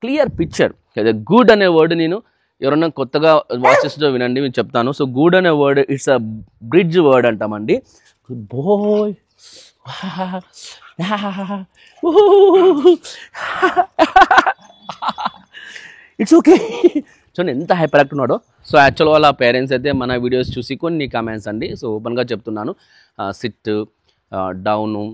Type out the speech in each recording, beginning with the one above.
Clear picture. Good అనే word నేను ఎవరన్నా కొత్తగా వాచ్ చేస్తూ వినండి, నేను చెప్తాను. సో గుడ్ అనే word it's a bridge word అంటామండి. Good boy, it's okay. చూడండి ఎంత హైపర్ యాక్ట్ ఉన్నాడో. సో యాక్చువల్ వాళ్ళ పేరెంట్స్ అయితే మన వీడియోస్ చూసి కొన్ని కామెంట్స్ అండి. సో ఓపెన్గా చెప్తున్నాను, సిట్, డౌను,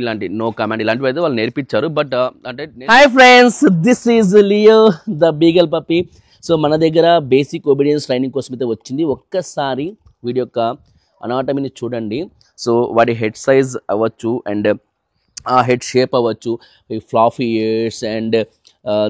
ఇలాంటి నో కమాండ్ ఇలాంటివి అయితే వాళ్ళు నేర్పించారు. బట్ అంటే hi friends, this is Leo the beagle puppy. So మన దగ్గర బేసిక్ ఒబీడియన్స్ ట్రైనింగ్ కోసం అయితే వచ్చింది. ఒక్కసారి వీడి యొక్క అనాటమీని చూడండి. సో వాడి హెడ్ సైజ్ అవ్వచ్చు, అండ్ ఆ హెడ్ షేప్ అవ్వచ్చు, fluffy ears and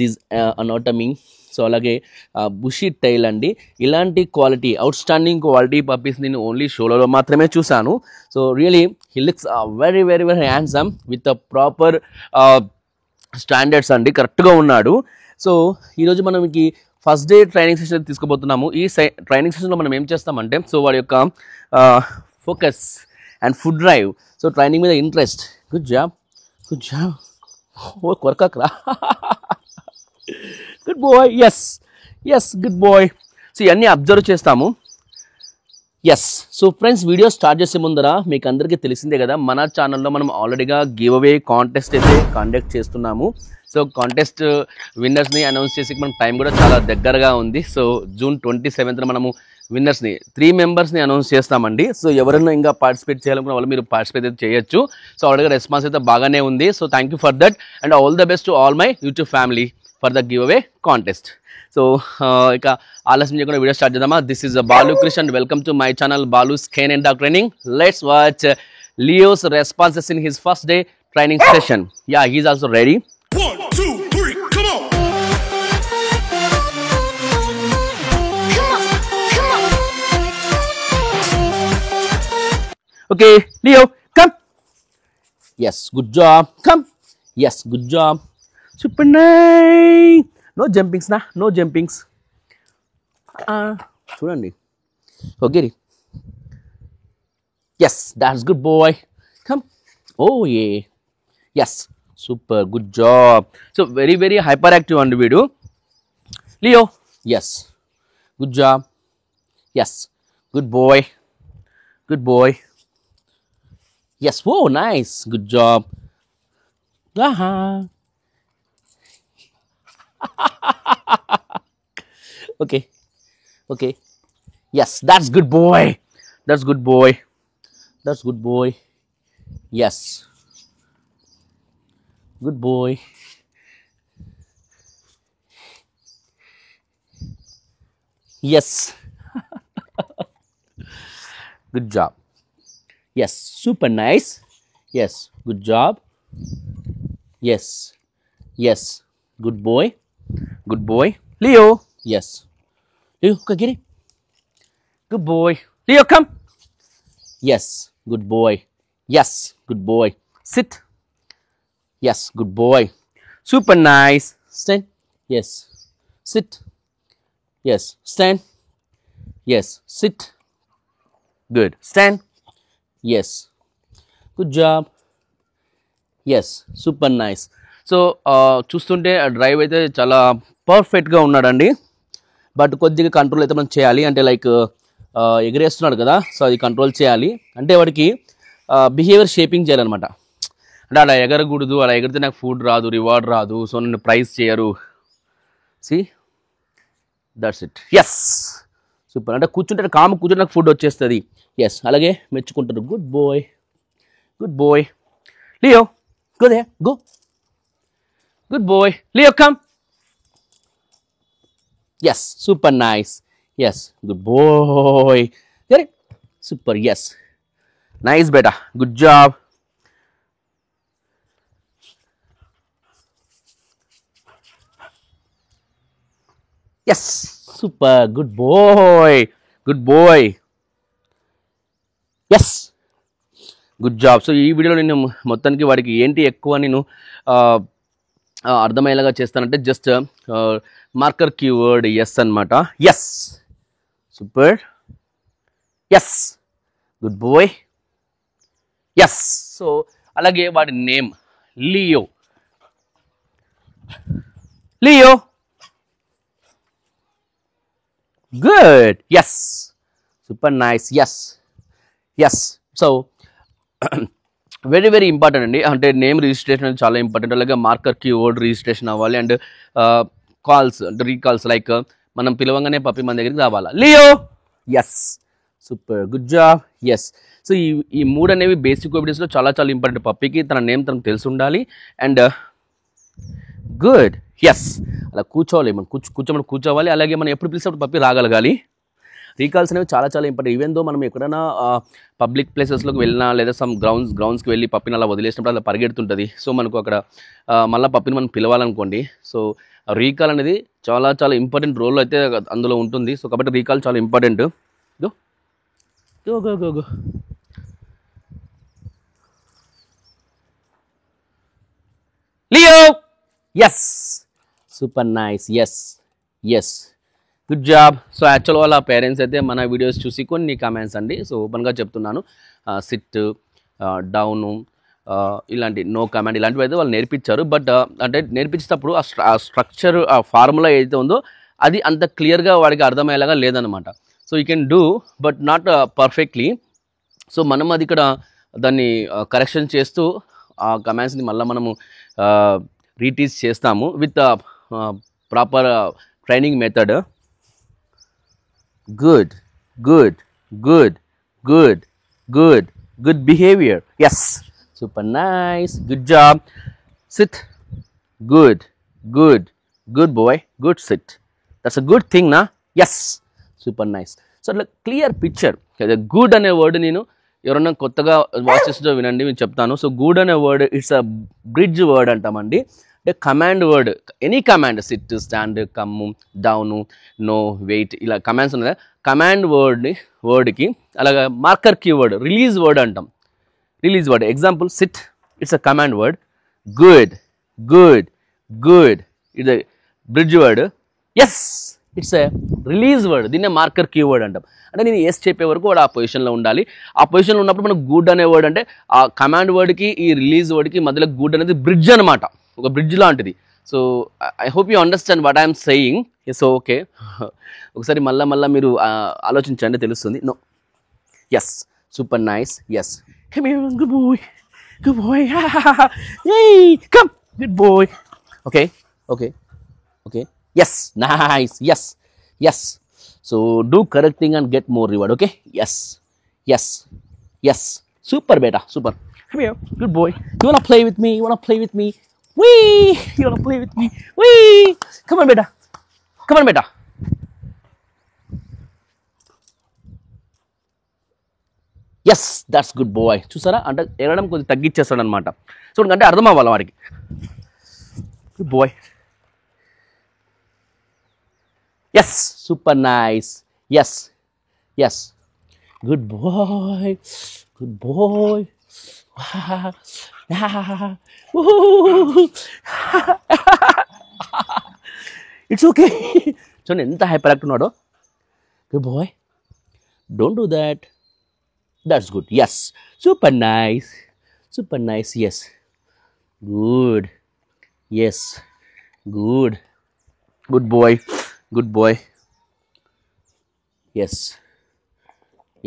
this anatomy. So అలాగే బుషీ టైల్ అండి. ఇలాంటి quality, outstanding quality puppies నేను ఓన్లీ షోలలో మాత్రమే చూశాను. So really he looks very very very handsome with a proper standards అండి, కరెక్ట్గా ఉన్నాడు. సో ఈరోజు మనం ఈ ఫస్ట్ డే ట్రైనింగ్ సెషన్ తీసుకోబోతున్నాము. ఈ ట్రైనింగ్ సెషన్లో మనం ఏం చేస్తామంటే, సో వాడి యొక్క focus and food drive, so training మీద interest. Good job, good job. ఓ కొరకరా, good boy. Yes yes, good boy. So ఇవన్నీ అబ్జర్వ్ చేస్తాము. Yes. So friends, video start చేసే ముందర మీకు అందరికీ తెలిసిందే కదా, మన ఛానల్లో మనం ఆల్రెడీగా గివ్ అవే కాంటెస్ట్ అయితే కండక్ట్ చేస్తున్నాము. సో కాంటెస్ట్ విన్నర్స్ని అనౌన్స్ చేసి మనకు టైం కూడా చాలా దగ్గరగా ఉంది. సో జూన్ 27న మనము విన్నర్స్ని 3 మెంబర్స్ని అనౌన్స్ చేస్తామండి. సో ఎవరైనా ఇంకా పార్టిసిపేట్ చేయాలనుకున్న వాళ్ళు మీరు పార్టిసిపేట్ అయితే చేయొచ్చు. సో ఆల్రెడీ రెస్పాన్స్ అయితే బాగానే ఉంది. So thank you for that, and all the best to all my YouTube family for the give away contest. So ఇక ఆలస్యం చేయకుండా వీడియో స్టార్ట్ చేద్దామా. This is Balu Krish and welcome to my channel Balu's cane and dog training. Let's watch Leo's responses in his first day training session. Yeah, he is also ready. 1, 2, 3, come on! Okay, Leo, come. Yes, good job. Come. Yes, good job. Super nice. No jumpings, na. No jumpings. Chudandi. Okay. Yes, that's good boy. Come. Oh yeah. Yes. Super. Good job. So very very hyperactive on the video. Leo. Yes. Good job. Yes. Good boy. Good boy. Yes. Whoa, nice. Good job. Aha. Okay. Okay. Yes, that's good boy. That's good boy. That's good boy. Yes. Good boy. Yes. Good job. Yes, super nice. Yes, good job. Yes. Yes. Good boy. Good boy. Leo. Yes. Leo, come get it. Good boy. Leo, come. Yes. Good boy. Yes. Good boy. Sit. Yes. Good boy. Super nice. Stand. Yes. Sit. Yes. Stand. Yes. Sit. Good. Stand. Yes. Good job. Yes. Super nice. So చూస్తుంటే drive అయితే చాలా పర్ఫెక్ట్గా ఉన్నాడండి. But కొద్దిగా control అయితే మనం చేయాలి. అంటే లైక్ ఎగరేస్తున్నాడు కదా, సో అది కంట్రోల్ చేయాలి. అంటే వాడికి బిహేవియర్ షేపింగ్ చేయాలన్నమాట. అంటే అలా ఎగరకూడదు, అలా ఎగిరితే నాకు ఫుడ్ రాదు, రివార్డ్ రాదు, సో నన్ను ప్రైజ్ చేయరు. See that's it. Yes, super. అంటే కూర్చుంటే కాము కూర్చుంటే నాకు ఫుడ్ వచ్చేస్తుంది. ఎస్, అలాగే మెచ్చుకుంటారు. Good boy, good boy. Leo, go there, go. Good boy. Leo, come. Yes, super nice. Yes, good boy. Get it? Super, yes. Nice, beta. Good job. Yes, super. Good boy. Good boy. Yes. Good job. So ఈ వీడియోలో నేను మొత్తానికి వాడికి ఏంటి ఎక్కువ నేను అర్థమయ్యేలాగా చేస్తానంటే జస్ట్ మార్కర్ కీవర్డ్ ఎస్ అనమాట. Yes, super. Yes, good boy. Yes. So అలాగే వాడి name Leo. Leo. Good. Yes. Super nice. Yes. Yes. So very important అండి. అంటే నేమ్ రిజిస్ట్రేషన్ అనేది చాలా ఇంపార్టెంట్. అలాగే మార్కర్ కీవర్డ్ రిజిస్ట్రేషన్ అవ్వాలి. అండ్ కాల్స్ అంటే రీకాల్స్ లైక్ మనం పిలవంగానే పప్పి మన దగ్గరికి రావాలా. Leo. Yes. Super good job. Yes. So ఈ మూడు అనేవి బేసిక్ ఒబీడియన్స్లో చాలా ఇంపార్టెంట్. పప్పికి తన నేమ్ తనకు తెలిసి ఉండాలి. And good. ఎస్. అలా కూర్చోవాలి, మనం కూర్చోవాలి. అలాగే మనం ఎప్పుడు పిలిచినప్పుడు పప్పి రాగలగాలి. రీకాల్స్ అనేవి చాలా ఇంపార్టెంట్. ఈవెన్ దో మనం ఎక్కడైనా పబ్లిక్ ప్లేసెస్లోకి వెళ్ళినా లేదా సమ్ గ్రౌండ్స్కి వెళ్ళి పప్పిని అలా వదిలేసినప్పుడు అలా పరిగెడుతుంటుంది. సో మనకు అక్కడ మళ్ళీ పప్పిని మనం పిలవాలనుకోండి. సో రీకాల్ అనేది చాలా ఇంపార్టెంట్ రోల్ అయితే అందులో ఉంటుంది. సో కాబట్టి రీకాల్ చాలా important. Go go go go go Leo. Yes. Super nice. Yes good job. So actual వాళ్ళ పేరెంట్స్ అయితే మన వీడియోస్ చూసి కొన్ని కామెంట్స్ అండి. సో ఓపెన్గా చెప్తున్నాను, సిట్, డౌను, ఇలాంటి నో కమాండ్ ఇలాంటివి అయితే వాళ్ళు నేర్పించారు. బట్ అంటే నేర్పించేటప్పుడు ఆ స్ట్రక్చర్, ఆ ఫార్ములా ఏదైతే ఉందో అది అంత క్లియర్గా వాడికి అర్థమయ్యేలాగా లేదనమాట. So you can do but not perfectly. So మనం అది ఇక్కడ దాన్ని కరెక్షన్ చేస్తూ ఆ కమాండ్స్ని మళ్ళీ మనము రీటీచ్ చేస్తాము with proper training method. Good, good, good, good, good, good behavior. Yes, super nice. Good job. Sit. Good, good, good boy. Good sit. That's a good thing, na? Yes, super nice. So, like clear picture. Okay, good అనే word నేను ఎవరన్నా కొత్తగా watch చేస్తూ వినండి, నేను చెప్తాను. So good అనే word it's a bridge word అంటామండి. అంటే command word, any command, sit, stand, come, down, no, wait, ఇలా కమాండ్స్ ఉన్నాయి. కమాండ్ వర్డ్కి అలాగే మార్కర్ కీవర్డ్ రిలీజ్ వర్డ్ అంటాం. Release word example sit, it's a command word. Good, good, good, it's a bridge word. Yes, it's a release word. దీన్నే marker keyword అంటాం. అంటే నేను yes చెప్పే వరకు వాడు ఆ పొజిషన్లో ఉండాలి. ఆ పొజిషన్లో ఉన్నప్పుడు మనకు గుడ్ అనే వర్డ్ అంటే ఆ కమాండ్ వర్డ్కి ఈ రిలీజ్ వర్డ్కి మధ్యలో గుడ్ అనేది బ్రిడ్జ్ అనమాట, ఒక బ్రిడ్జ్ లాంటిది. So I hope you understand what I'm saying. So okay, ఒకసారి మళ్ళీ మీరు ఆలోచించండి, తెలుస్తుంది. No, yes, super nice. Yes, good boy, good boy, come, good boy. Okay okay okay, yes, nice. Yes yes. So do correct thing and get more reward. Okay, yes yes yes, super బేటా, super. Come here, good boy. You wanna play with me? You wanna play with me? Wee! You wanna play with me? Wee! Come on, beta. Come on, beta. Yes, that's good boy. చూసారా, అంటే ఎగరడం కొంచెం తగ్గించేస్తాడు అనమాట. చూడండి, అంటే అర్థం అవ్వాలి వాడికి. Good boy. Yes, super nice. Yes, yes. Good boy. Good boy. It's okay. చూడండి ఎంత హైపర్ యాక్ట్ ఉన్నాడో. Good boy, don't do that. That's good. Yes, super nice, super nice. Yes, good. Yes, good, good boy, good boy. Yes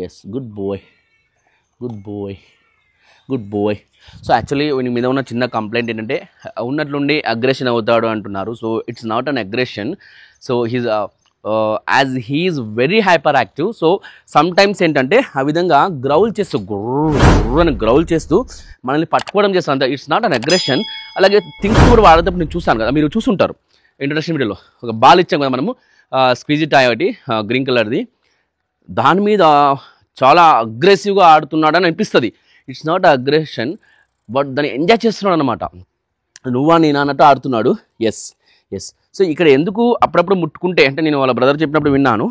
yes, good boy, good boy, good boy. So actually వీని మీద ఉన్న చిన్న complaint ఏంటంటే ఉన్నట్లుండి aggression అవుతాడు అంటున్నారు. So it's not an aggression. So he's as he is very hyper active. So sometimes ఏంటంటే ఆ విధంగా గ్రౌల్ చేస్తూ గుర్రు అని గ్రౌల్ చేస్తూ మనల్ని పట్టుకోవడం చేస్తాను అంత. It's not an aggression. అలాగే థింగ్స్ కూడా వాడేటప్పుడు నేను చూసాను కదా, మీరు చూసుంటారు ఇంట్రడక్షన్ వీడియోలో. ఒక బాల్ ఇచ్చాం కదా మనము, స్క్వీజీ టాయ్ ఒకటి గ్రీన్ కలర్ది, దాని మీద చాలా అగ్రెసివ్గా ఆడుతున్నాడు అని అనిపిస్తుంది. ఇట్స్ నాట్ అగ్రెషన్, బట్ దాన్ని ఎంజాయ్ చేస్తున్నాడు అనమాట. నువ్వా నేనా అన్నట్టు ఆడుతున్నాడు. Yes yes. సో ఇక్కడ ఎందుకు అప్పుడప్పుడు ముట్టుకుంటే, అంటే నేను వాళ్ళ బ్రదర్ చెప్పినప్పుడు విన్నాను,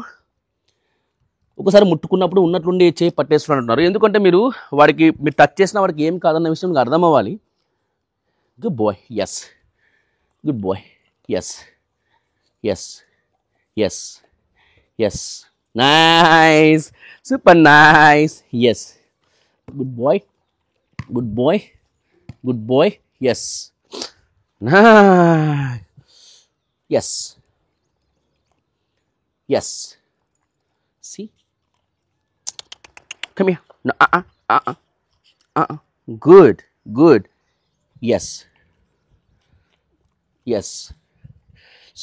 ఒకసారి ముట్టుకున్నప్పుడు ఉన్నట్లుండి చేయి పట్టేస్తున్నాడు అంటున్నారు. ఎందుకంటే మీరు టచ్ చేసిన వాడికి ఏం కాదన్న విషయం మీకు అర్థం అవ్వాలి. Good boy. Yes, good boy. Yes yes yes yes, nice, super nice. Yes, good boy, good boy, good boy. Yes, nice. Yes. Yes. See? Come here. No, Good. Good. Yes. Yes.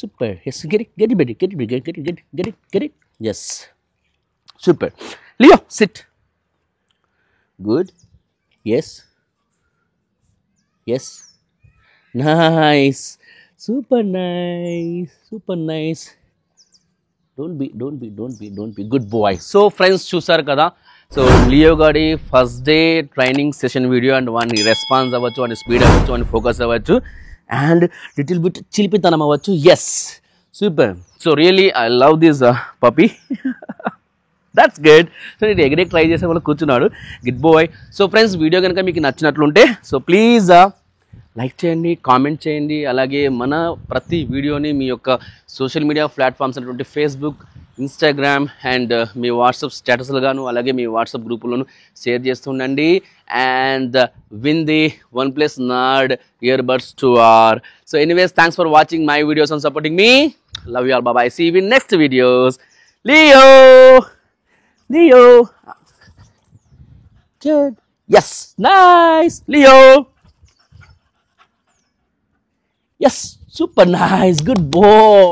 Super. Yes. Get it. Get it, baby. Get it, get it, get it, get it, get it, get it. Yes. Super. Leo, sit. Good. Yes. Yes. Nice. Super nice. Super nice. Don't be good boy. So friends, చూసారు కదా. So Leo గారి first day training session video and వాడిని response అవ్వచ్చు, వాడిని speed అవ్వచ్చు, వాడిని focus అవ్వచ్చు and little bit చిలిపితనం అవ్వచ్చు. Yes, super. So really I love this puppy. That's good. So నేను ఎగరే ట్రై చేసే వాళ్ళు కూర్చున్నాడు. Good boy. So friends, video కనుక మీకు నచ్చినట్లుంటే సో ప్లీజ్ లైక్ చేయండి, కామెంట్ చేయండి. అలాగే మన ప్రతి వీడియోని మీ యొక్క సోషల్ మీడియా ప్లాట్ఫామ్స్ అయినటువంటి ఫేస్బుక్, ఇన్స్టాగ్రామ్ అండ్ మీ వాట్సాప్ స్టేటస్లుగాను అలాగే మీ వాట్సాప్ గ్రూపులను షేర్ చేస్తుండండి. And win the OnePlus Nord earbuds 2R. So anyways, thanks for watching my videos and supporting me. Love you all. Bye bye. See you in next videos. Leo. Good. Yes. Nice. Leo. Yes, super nice. Good boy.